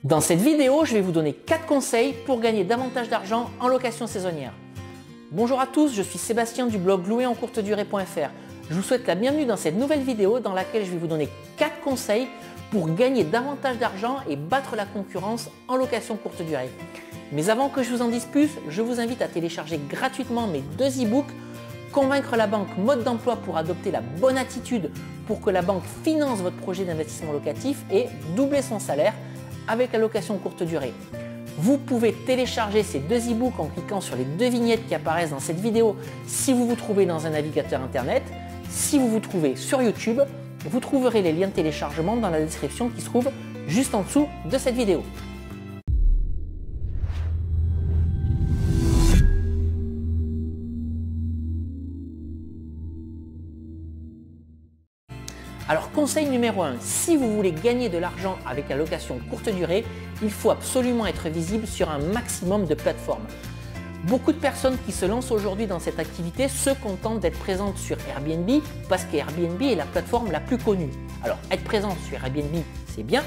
Dans cette vidéo, je vais vous donner 4 conseils pour gagner davantage d'argent en location saisonnière. Bonjour à tous, je suis Sébastien du blog louerencourtedurée.fr. Je vous souhaite la bienvenue dans cette nouvelle vidéo dans laquelle je vais vous donner 4 conseils pour gagner davantage d'argent et battre la concurrence en location courte durée. Mais avant que je vous en dise plus, je vous invite à télécharger gratuitement mes 2 e-books Convaincre la banque, mode d'emploi pour adopter la bonne attitude pour que la banque finance votre projet d'investissement locatif et doubler son salaire avec la location courte durée. Vous pouvez télécharger ces 2 e-books en cliquant sur les 2 vignettes qui apparaissent dans cette vidéo si vous vous trouvez dans un navigateur internet. Si vous vous trouvez sur YouTube, vous trouverez les liens de téléchargement dans la description qui se trouve juste en dessous de cette vidéo. Alors conseil numéro 1, si vous voulez gagner de l'argent avec la location courte durée, il faut absolument être visible sur un maximum de plateformes. Beaucoup de personnes qui se lancent aujourd'hui dans cette activité se contentent d'être présentes sur Airbnb parce que Airbnb est la plateforme la plus connue. Alors être présent sur Airbnb, c'est bien.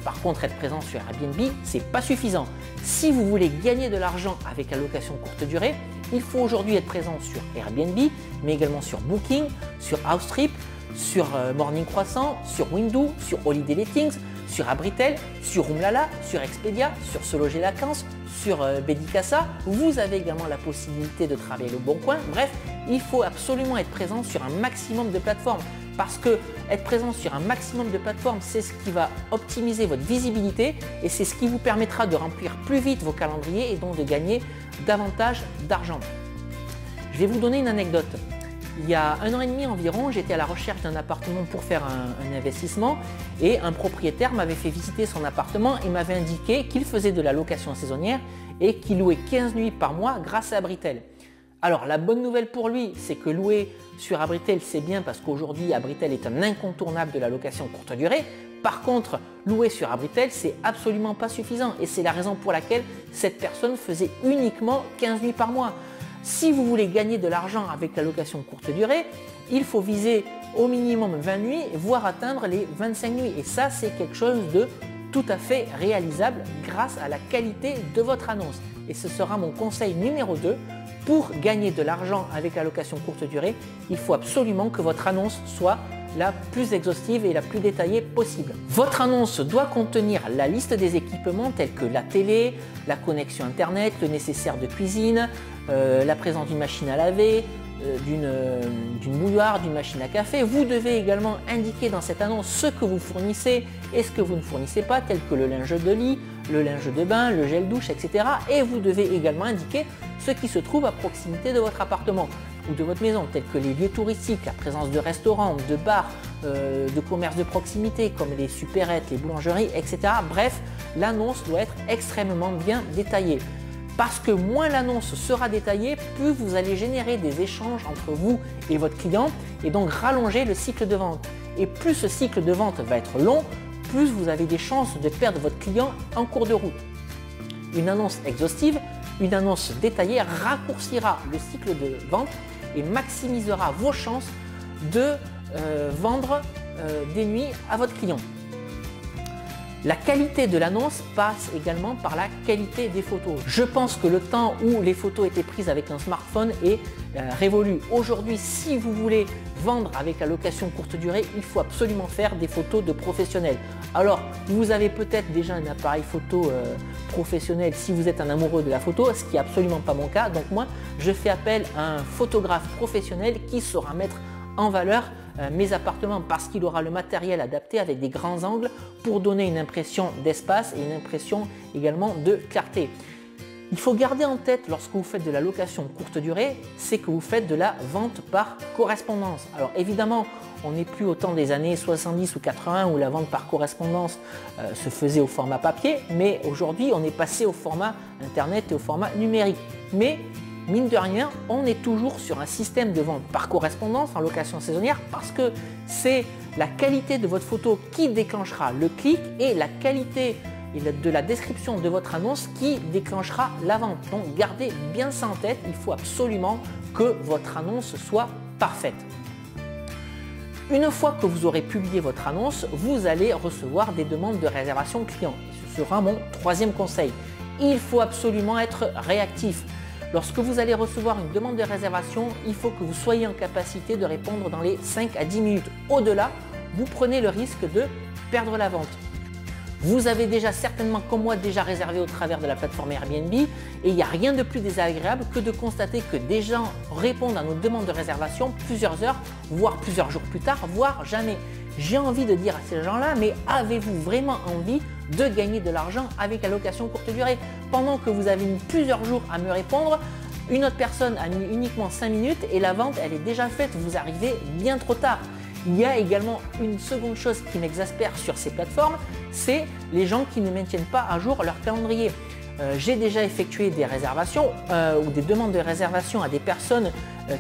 Par contre, être présent sur Airbnb, c'est pas suffisant. Si vous voulez gagner de l'argent avec la location courte durée, il faut aujourd'hui être présent sur Airbnb, mais également sur Booking, sur Housetrip, sur Morning Croissant, sur Window, sur Holiday Lettings, sur Abritel, sur Roomlala, sur Expedia, sur Se Loger Vacances, sur Bedicassa. Vous avez également la possibilité de travailler le Bon Coin. Bref, il faut absolument être présent sur un maximum de plateformes parce que être présent sur un maximum de plateformes, c'est ce qui va optimiser votre visibilité et c'est ce qui vous permettra de remplir plus vite vos calendriers et donc de gagner davantage d'argent. Je vais vous donner une anecdote. Il y a 1 an et demi environ, j'étais à la recherche d'un appartement pour faire un investissement et un propriétaire m'avait fait visiter son appartement et m'avait indiqué qu'il faisait de la location saisonnière et qu'il louait 15 nuits par mois grâce à Abritel. Alors la bonne nouvelle pour lui, c'est que louer sur Abritel, c'est bien parce qu'aujourd'hui Abritel est un incontournable de la location courte durée. Par contre, louer sur Abritel, c'est absolument pas suffisant et c'est la raison pour laquelle cette personne faisait uniquement 15 nuits par mois. Si vous voulez gagner de l'argent avec la location courte durée, il faut viser au minimum 20 nuits, voire atteindre les 25 nuits. Et ça, c'est quelque chose de tout à fait réalisable grâce à la qualité de votre annonce. Et ce sera mon conseil numéro 2. Pour gagner de l'argent avec la location courte durée, il faut absolument que votre annonce soit la plus exhaustive et la plus détaillée possible. Votre annonce doit contenir la liste des équipements tels que la télé, la connexion internet, le nécessaire de cuisine, la présence d'une machine à laver, d'une bouilloire, d'une machine à café. Vous devez également indiquer dans cette annonce ce que vous fournissez et ce que vous ne fournissez pas, tel que le linge de lit, le linge de bain, le gel douche, etc. Et vous devez également indiquer ce qui se trouve à proximité de votre appartement ou de votre maison, tels que les lieux touristiques, la présence de restaurants, de bars, de commerces de proximité comme les supérettes, les boulangeries, etc. Bref, l'annonce doit être extrêmement bien détaillée. Parce que moins l'annonce sera détaillée, plus vous allez générer des échanges entre vous et votre client et donc rallonger le cycle de vente. Et plus ce cycle de vente va être long, plus vous avez des chances de perdre votre client en cours de route. Une annonce exhaustive, une annonce détaillée raccourcira le cycle de vente et maximisera vos chances de vendre des nuits à votre client. La qualité de l'annonce passe également par la qualité des photos. Je pense que le temps où les photos étaient prises avec un smartphone est révolu. Aujourd'hui, si vous voulez vendre avec la location courte durée, il faut absolument faire des photos de professionnels. Alors, vous avez peut-être déjà un appareil photo professionnel si vous êtes un amoureux de la photo, ce qui n'est absolument pas mon cas. Donc moi, je fais appel à un photographe professionnel qui saura mettre en valeur mes appartements parce qu'il aura le matériel adapté avec des grands angles pour donner une impression d'espace et une impression également de clarté. Il faut garder en tête lorsque vous faites de la location courte durée, c'est que vous faites de la vente par correspondance. Alors évidemment, on n'est plus au temps des années 70 ou 80 où la vente par correspondance se faisait au format papier, mais aujourd'hui on est passé au format internet et au format numérique. Mais mine de rien, on est toujours sur un système de vente par correspondance en location saisonnière parce que c'est la qualité de votre photo qui déclenchera le clic et la qualité de la description de votre annonce qui déclenchera la vente. Donc gardez bien ça en tête, il faut absolument que votre annonce soit parfaite. Une fois que vous aurez publié votre annonce, vous allez recevoir des demandes de réservation client. Ce sera mon troisième conseil. Il faut absolument être réactif. Lorsque vous allez recevoir une demande de réservation, il faut que vous soyez en capacité de répondre dans les 5 à 10 minutes. Au-delà, vous prenez le risque de perdre la vente. Vous avez déjà certainement, comme moi, déjà réservé au travers de la plateforme Airbnb et il n'y a rien de plus désagréable que de constater que des gens répondent à nos demandes de réservation plusieurs heures, voire plusieurs jours plus tard, voire jamais. J'ai envie de dire à ces gens-là, mais avez-vous vraiment envie de gagner de l'argent avec la location courte durée? Pendant que vous avez mis plusieurs jours à me répondre, une autre personne a mis uniquement 5 minutes et la vente, elle est déjà faite. Vous arrivez bien trop tard. Il y a également une seconde chose qui m'exaspère sur ces plateformes, c'est les gens qui ne maintiennent pas à jour leur calendrier. J'ai déjà effectué des réservations ou des demandes de réservation à des personnes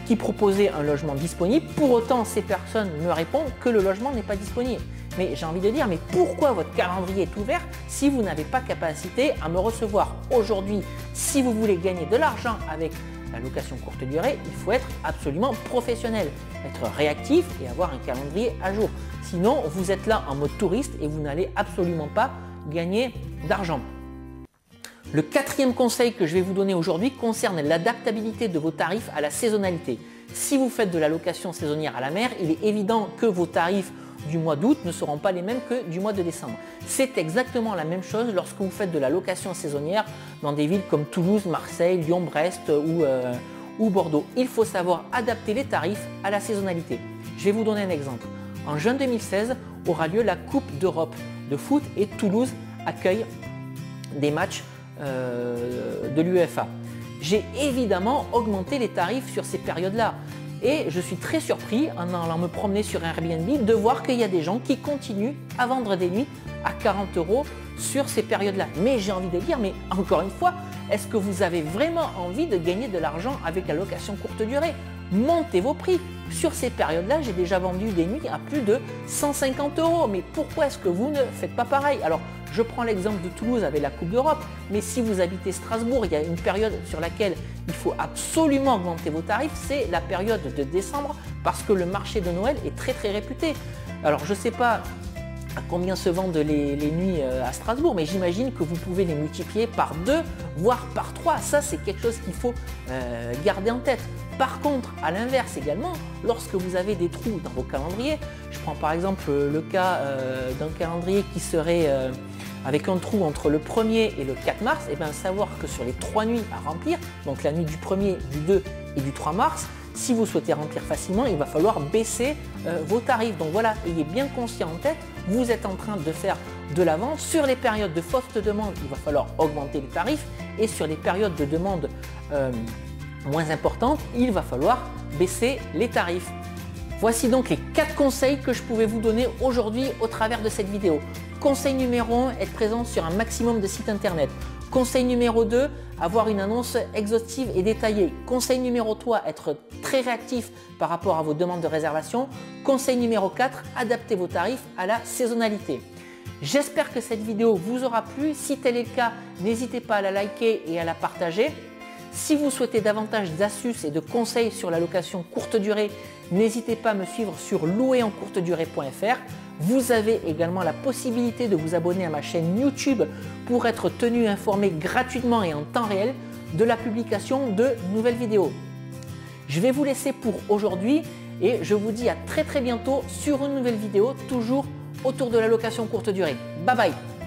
qui proposaient un logement disponible. Pour autant, ces personnes me répondent que le logement n'est pas disponible. Mais j'ai envie de dire, mais pourquoi votre calendrier est ouvert si vous n'avez pas capacité à me recevoir aujourd'hui? Si vous voulez gagner de l'argent avec la location courte durée, il faut être absolument professionnel, être réactif et avoir un calendrier à jour. Sinon, vous êtes là en mode touriste et vous n'allez absolument pas gagner d'argent. Le quatrième conseil que je vais vous donner aujourd'hui concerne l'adaptabilité de vos tarifs à la saisonnalité. Si vous faites de la location saisonnière à la mer, il est évident que vos tarifs du mois d'août ne seront pas les mêmes que du mois de décembre. C'est exactement la même chose lorsque vous faites de la location saisonnière dans des villes comme Toulouse, Marseille, Lyon, Brest ou Bordeaux. Il faut savoir adapter les tarifs à la saisonnalité. Je vais vous donner un exemple. En juin 2016 aura lieu la Coupe d'Europe de foot et Toulouse accueille des matchs de l'UEFA. J'ai évidemment augmenté les tarifs sur ces périodes-là. Et je suis très surpris en allant me promener sur Airbnb de voir qu'il y a des gens qui continuent à vendre des nuits à 40 € sur ces périodes-là. Mais j'ai envie de dire, mais encore une fois, est-ce que vous avez vraiment envie de gagner de l'argent avec la location courte durée? Montez vos prix. Sur ces périodes-là, j'ai déjà vendu des nuits à plus de 150 €. Mais pourquoi est-ce que vous ne faites pas pareil? Alors, je prends l'exemple de Toulouse avec la Coupe d'Europe, mais si vous habitez Strasbourg, il y a une période sur laquelle il faut absolument augmenter vos tarifs, c'est la période de décembre parce que le marché de Noël est très réputé. Alors, je ne sais pas à combien se vendent les nuits à Strasbourg, mais j'imagine que vous pouvez les multiplier par 2, voire par 3. Ça, c'est quelque chose qu'il faut garder en tête. Par contre, à l'inverse également, lorsque vous avez des trous dans vos calendriers, je prends par exemple le cas d'un calendrier qui serait avec un trou entre le 1er et le 4 mars, et bien savoir que sur les 3 nuits à remplir, donc la nuit du 1er, du 2 et du 3 mars, si vous souhaitez remplir facilement, il va falloir baisser vos tarifs. Donc voilà, ayez bien conscient en tête, vous êtes en train de faire de la vente. Sur les périodes de forte demande, il va falloir augmenter les tarifs et sur les périodes de demande moins importantes, il va falloir baisser les tarifs. Voici donc les 4 conseils que je pouvais vous donner aujourd'hui au travers de cette vidéo. Conseil numéro 1, être présent sur un maximum de sites internet. Conseil numéro 2, avoir une annonce exhaustive et détaillée. Conseil numéro 3, être très réactif par rapport à vos demandes de réservation. Conseil numéro 4, adapter vos tarifs à la saisonnalité. J'espère que cette vidéo vous aura plu. Si tel est le cas, n'hésitez pas à la liker et à la partager. Si vous souhaitez davantage d'astuces et de conseils sur la location courte durée, n'hésitez pas à me suivre sur louerencourtedurée.fr. Vous avez également la possibilité de vous abonner à ma chaîne YouTube pour être tenu informé gratuitement et en temps réel de la publication de nouvelles vidéos. Je vais vous laisser pour aujourd'hui et je vous dis à très bientôt sur une nouvelle vidéo, toujours autour de la location courte durée. Bye bye!